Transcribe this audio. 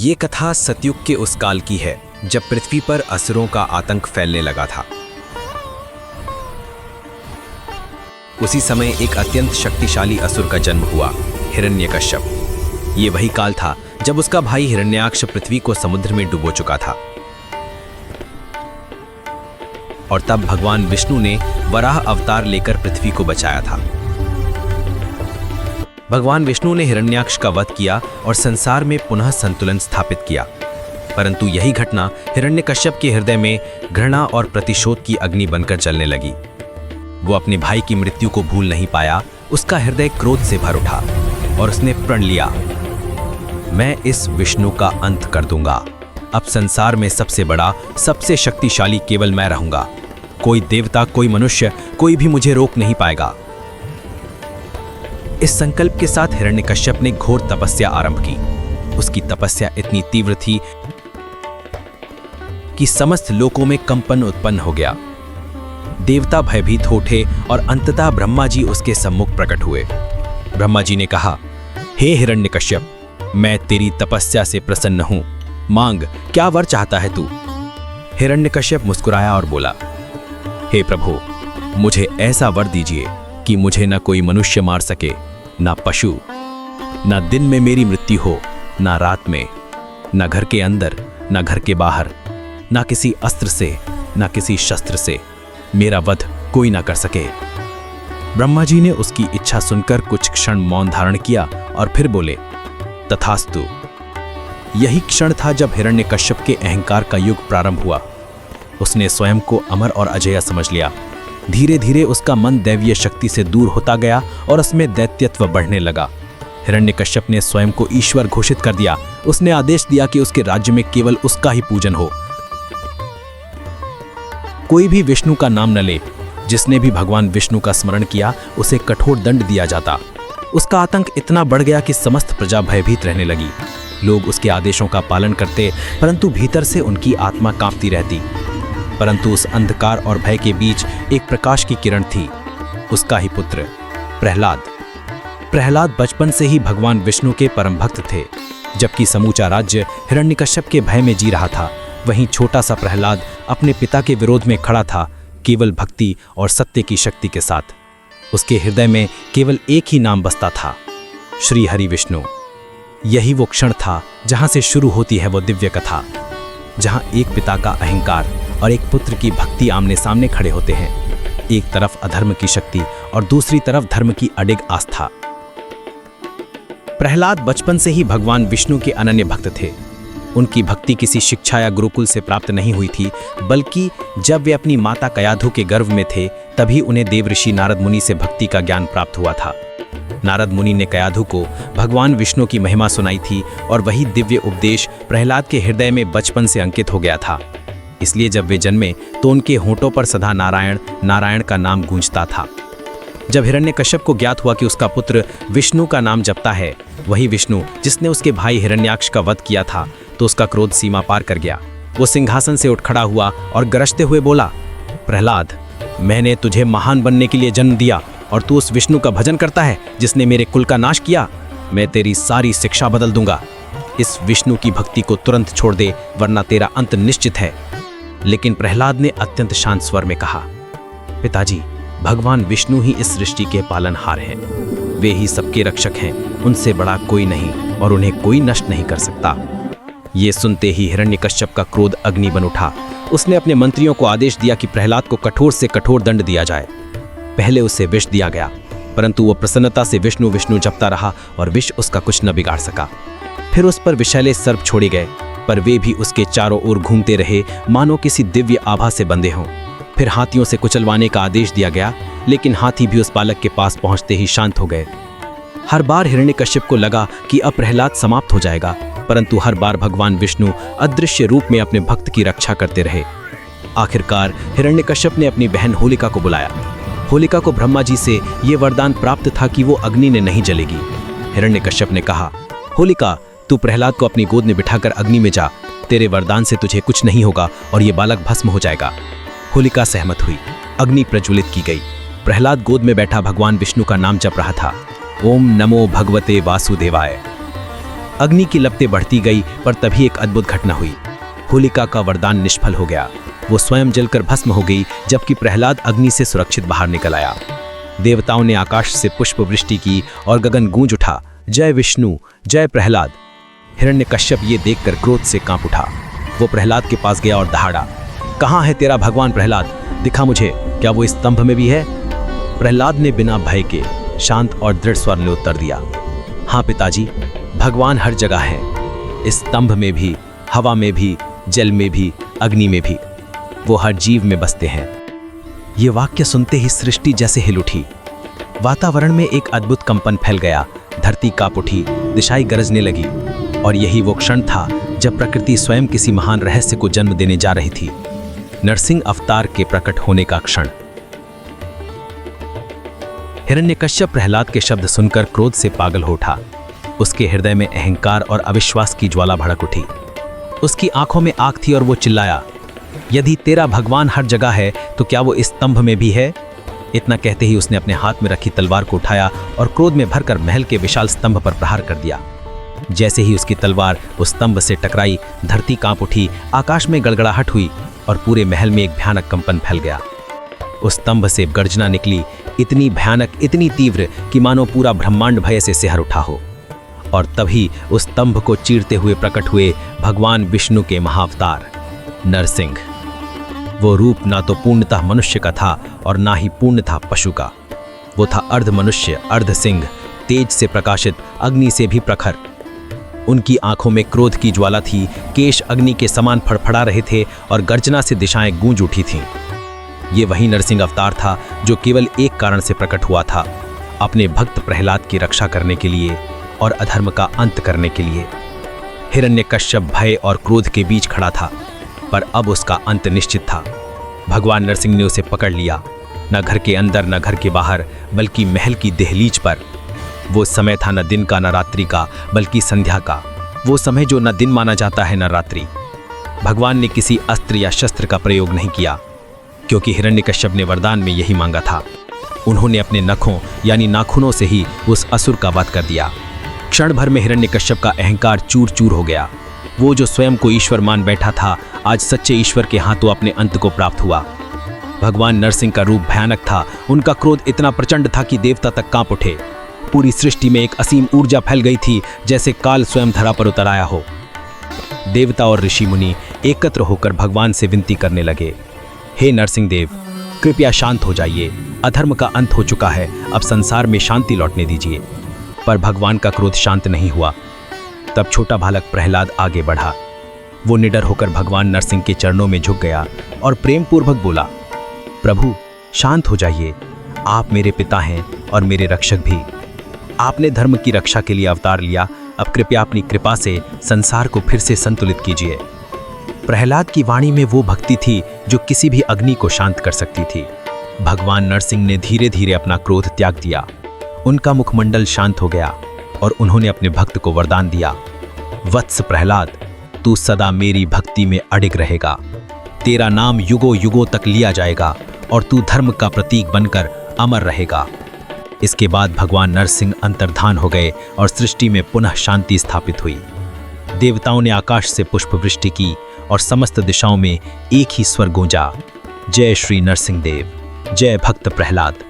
ये कथा सतयुग के उस काल की है जब पृथ्वी पर असुरों का आतंक फैलने लगा था। उसी समय एक अत्यंत शक्तिशाली असुर का जन्म हुआ, हिरण्यकश्यप। ये वही काल था जब उसका भाई हिरण्याक्ष पृथ्वी को समुद्र में डुबो चुका था और तब भगवान विष्णु ने वराह अवतार लेकर पृथ्वी को बचाया था। भगवान विष्णु ने हिरण्याक्ष का वध किया और संसार में पुनः संतुलन स्थापित किया। परंतु यही घटना हिरण्यकश्यप के हृदय में घृणा और प्रतिशोध की अग्नि बनकर जलने लगी। वो अपने भाई की मृत्यु को भूल नहीं पाया। उसका हृदय क्रोध से भर उठा और उसने प्रण लिया, मैं इस विष्णु का अंत कर दूंगा। अब संसार में सबसे बड़ा, सबसे शक्तिशाली केवल मैं रहूंगा। कोई देवता, कोई मनुष्य, कोई भी मुझे रोक नहीं पाएगा। इस संकल्प के साथ हिरण्यकश्यप ने घोर तपस्या आरंभ की। उसकी तपस्या इतनी तीव्र थी कि समस्त लोकों में कंपन उत्पन्न हो गया। देवता भयभीत हो उठे और अंततः ब्रह्मा जी उसके सम्मुख प्रकट हुए। ब्रह्मा जी ने कहा, हे हिरण्यकश्यप, मैं तेरी तपस्या से प्रसन्न हूं। मांग, क्या वर चाहता है तू? हिरण्यकश्यप मुस्कुराया और बोला, हे प्रभु, मुझे ऐसा वर दीजिए कि मुझे न कोई मनुष्य मार सके, न पशु, न दिन में मेरी मृत्यु हो, न रात में, न घर के अंदर, न घर के बाहर, न किसी अस्त्र से, न किसी शस्त्र से मेरा वध कोई न कर सके। ब्रह्मा जी ने उसकी इच्छा सुनकर कुछ क्षण मौन धारण किया और फिर बोले, तथास्तु। यही क्षण था जब हिरण्यकश्यप के अहंकार का युग प्रारंभ हुआ। उसने स्वयं को अमर और अजेय समझ लिया। धीरे धीरे उसका मन दैवीय शक्ति से दूर होता गया और उसमें दैत्यत्व बढ़ने लगा। हिरण्यकश्यप ने स्वयं को ईश्वर घोषित कर दिया। उसने आदेश दिया कि उसके राज्य में केवल उसका ही पूजन हो। कोई भी विष्णु का नाम न ले। जिसने भी भगवान विष्णु का स्मरण किया उसे कठोर दंड दिया जाता। उसका आतंक इतना बढ़ गया कि समस्त प्रजा भयभीत रहने लगी। लोग उसके आदेशों का पालन करते, परंतु भीतर से उनकी आत्मा कांपती रहती। परंतु उस अंधकार और भय के बीच एक प्रकाश की किरण थी, उसका ही पुत्र प्रहलाद। प्रहलाद बचपन से ही भगवान विष्णु के परम भक्त थे। जबकि समूचा राज्य हिरण्यकश्यप के भय में जी रहा था, वहीं छोटा सा प्रहलाद अपने पिता के विरोध में खड़ा था, केवल भक्ति और सत्य की शक्ति के साथ। उसके हृदय में केवल एक ही नाम बसता था, श्री हरि विष्णु। यही वो क्षण था जहां से शुरू होती है वो दिव्य कथा, जहां एक पिता का अहंकार और एक पुत्र की भक्ति आमने सामने खड़े होते हैं। एक तरफ अधर्म की शक्ति और दूसरी तरफ धर्म की अडिग आस्था। प्रहलाद बचपन से ही भगवान विष्णु के अनन्य भक्त थे। उनकी भक्ति किसी शिक्षा या गुरुकुल से प्राप्त नहीं हुई थी, बल्कि जब वे अपनी माता कयाधु के गर्भ में थे तभी उन्हें देवऋषि नारद मुनि से भक्ति का ज्ञान प्राप्त हुआ था। नारद मुनि ने कयाधु को भगवान विष्णु की महिमा सुनाई थी और वही दिव्य उपदेश प्रहलाद के हृदय में बचपन से अंकित हो गया था। इसलिए जब वे जन्मे तो उनके होंठों पर सदा नारायण नारायण का नाम गूंजता था। जब हिरण्यकश्यप को ज्ञात हुआ कि उसका पुत्र विष्णु का नाम जपता है, वही विष्णु जिसने उसके भाई हिरण्याक्ष का वध किया था, तो उसका क्रोध सीमा पार कर गया। वो सिंहासन से उठ खड़ा हुआ और गरजते हुए बोला, प्रहलाद, मैंने तुझे महान बनने के लिए जन्म दिया और तू उस विष्णु का भजन करता है जिसने मेरे कुल का नाश किया। मैं तेरी सारी शिक्षा बदल दूंगा। इस विष्णु की भक्ति को तुरंत छोड़ दे, वरना तेरा अंत निश्चित है। लेकिन प्रहलाद ने अत्यंत शांत स्वर में कहा, पिताजी, भगवान विष्णु ही इस सृष्टि के पालनहार हैं। वे ही सबके रक्षक हैं, उनसे बड़ा कोई नहीं और उन्हें कोई नष्ट नहीं कर सकता। ये सुनते ही हिरण्यकश्यप का क्रोध अग्नि बन उठा। उसने अपने मंत्रियों को आदेश दिया कि प्रहलाद को कठोर से कठोर दंड दिया जाए। पहले उसे विष दिया गया, परंतु वो प्रसन्नता से विष्णु विष्णु जपता रहा और विष उसका कुछ न बिगाड़ सका। फिर उस पर विषैले सर्प छोड़े गए, पर वे भी उसके चारों ओर घूमते रहे, मानो किसी दिव्य आभा से बंधे हों। फिर हाथियों से कुचलवाने का आदेश दिया गया, लेकिन हाथी भी उस बालक के पास पहुंचते ही शांत हो गए। हर बार हिरण्यकश्यप को लगा कि अब प्रहलाद समाप्त हो जाएगा, परंतु हर बार भगवान विष्णु अदृश्य रूप में अपने भक्त की रक्षा करते रहे। आखिरकार हिरण्यकश्यप ने अपनी बहन होलिका को बुलाया। होलिका को ब्रह्मा जी से ये वरदान प्राप्त था कि वो अग्नि ने नहीं जलेगी। हिरण्यकश्यप ने कहा, होलिका, तू प्रहलाद को अपनी गोद में बिठाकर अग्नि में जा। तेरे वरदान से तुझे कुछ नहीं होगा और ये बालक भस्म हो जाएगा। होलिका सहमत हुई। अग्नि प्रज्वलित की गई। प्रहलाद गोद में बैठा भगवान विष्णु का नाम जप रहा था, ओम नमो भगवते वासुदेवाय। अग्नि की लपटें बढ़ती गई, पर तभी एक अद्भुत घटना हुई। होलिका का वरदान निष्फल हो गया। वो स्वयं जलकर भस्म हो गई, जबकि प्रहलाद अग्नि से सुरक्षित बाहर निकल आया। देवताओं ने आकाश से पुष्प वृष्टि की और गगन गूंज उठा, जय विष्णु, जय प्रहलाद। हिरण्यकश्यप ये देखकर क्रोध से कांप उठा। वो प्रहलाद के पास गया और दहाड़ा, कहाँ है तेरा भगवान प्रहलाद? दिखा मुझे, क्या वो इस स्तंभ में भी है? प्रहलाद ने बिना भय के शांत और दृढ़ स्वर में उत्तर दिया, हाँ पिताजी, भगवान हर जगह है, इस स्तंभ में भी, हवा में भी, जल में भी, अग्नि में भी। वो हर जीव में बसते हैं। ये वाक्य सुनते ही सृष्टि जैसे हिल उठी। वातावरण में एक अद्भुत कंपन फैल गया, धरती कांप उठी, दिशाएं गरजने लगी। और यही वो क्षण था जब प्रकृति स्वयं किसी महान रहस्य को जन्म देने जा रही थी, नरसिंह अवतार के प्रकट होने का क्षण। हिरण्यकश्यप प्रहलाद के शब्द सुनकर क्रोध से पागल हो उठा। उसके हृदय में अहंकार और अविश्वास की ज्वाला भड़क उठी। उसकी आंखों में आग थी और वो चिल्लाया, यदि तेरा भगवान हर जगह है तो क्या वो इस स्तंभ में भी है? इतना कहते ही उसने अपने हाथ में रखी तलवार को उठाया और क्रोध में भरकर महल के विशाल स्तंभ पर प्रहार कर दिया। जैसे ही उसकी तलवार उस स्तंभ से टकराई, धरती कांप उठी, आकाश में गड़गड़ाहट हुई और पूरे महल में एक भयानक कंपन फैल गया। उस स्तंभ से गर्जना निकली, इतनी भयानक, इतनी तीव्र कि मानो पूरा ब्रह्मांड भय से सिहर उठा हो। और तभी उस स्तंभ को चीरते हुए प्रकट हुए भगवान विष्णु के महाअवतार नरसिंह। वो रूप ना तो पूर्णतः मनुष्य का था और ना ही पूर्ण था पशु का। वो था अर्ध मनुष्य, अर्ध सिंह, तेज से प्रकाशित, अग्नि से भी प्रखर। उनकी आंखों में क्रोध की ज्वाला थी, केश अग्नि के समान फड़फड़ा रहे थे और गर्जना से दिशाएं गूंज उठी थीं। ये वही नरसिंह अवतार था जो केवल एक कारण से प्रकट हुआ था, अपने भक्त प्रहलाद की रक्षा करने के लिए और अधर्म का अंत करने के लिए। हिरण्यकश्यप भय और क्रोध के बीच खड़ा था, पर अब उसका अंत निश्चित था। भगवान नरसिंह ने उसे पकड़ लिया, न घर के अंदर न घर के बाहर, बल्कि महल की दहलीज पर। वो समय था न दिन का न रात्रि का, बल्कि संध्या का, वो समय जो न दिन माना जाता है न रात्रि। भगवान ने किसी अस्त्र या शस्त्र का प्रयोग नहीं किया, क्योंकि हिरण्यकश्यप ने वरदान में यही मांगा था। उन्होंने अपने नखों यानी नाखूनों से ही उस असुर का वध कर दिया। क्षण भर में हिरण्यकश्यप का अहंकार चूर चूर हो गया। वो जो स्वयं को ईश्वर मान बैठा था, आज सच्चे ईश्वर के हाथों अपने अंत को प्राप्त हुआ। भगवान नरसिंह का रूप भयानक था। उनका क्रोध इतना प्रचंड था कि देवता तक कांप उठे। पूरी सृष्टि में एक असीम ऊर्जा फैल गई थी, जैसे काल स्वयं धरा पर उतर आया हो। देवता और ऋषि मुनि एकत्र होकर भगवान से विनती करने लगे, हे नरसिंह देव, कृपया शांत हो जाइए, अधर्म का अंत हो चुका है, अब संसार में शांति लौटने दीजिए। पर भगवान का क्रोध शांत नहीं हुआ। तब छोटा बालक प्रहलाद आगे बढ़ा। वो निडर होकर भगवान नरसिंह के चरणों में झुक गया और प्रेम पूर्वक बोला, प्रभु शांत हो जाइए, आप मेरे पिता हैं और मेरे रक्षक भी। आपने धर्म की रक्षा के लिए अवतार लिया, अब कृपया अपनी कृपा से संसार को फिर से संतुलित कीजिए। प्रहलाद की वाणी में वो भक्ति थी जो किसी भी अग्नि को शांत कर सकती थी। भगवान नरसिंह ने धीरे धीरे अपना क्रोध त्याग दिया। उनका मुखमंडल शांत हो गया और उन्होंने अपने भक्त को वरदान दिया, वत्स प्रहलाद, तू सदा मेरी भक्ति में अडिग रहेगा। तेरा नाम युगों युगों तक लिया जाएगा और तू धर्म का प्रतीक बनकर अमर रहेगा। इसके बाद भगवान नरसिंह अंतर्धान हो गए और सृष्टि में पुनः शांति स्थापित हुई। देवताओं ने आकाश से पुष्प वृष्टि की और समस्त दिशाओं में एक ही स्वर गूंजा, जय श्री नरसिंह देव, जय भक्त प्रहलाद।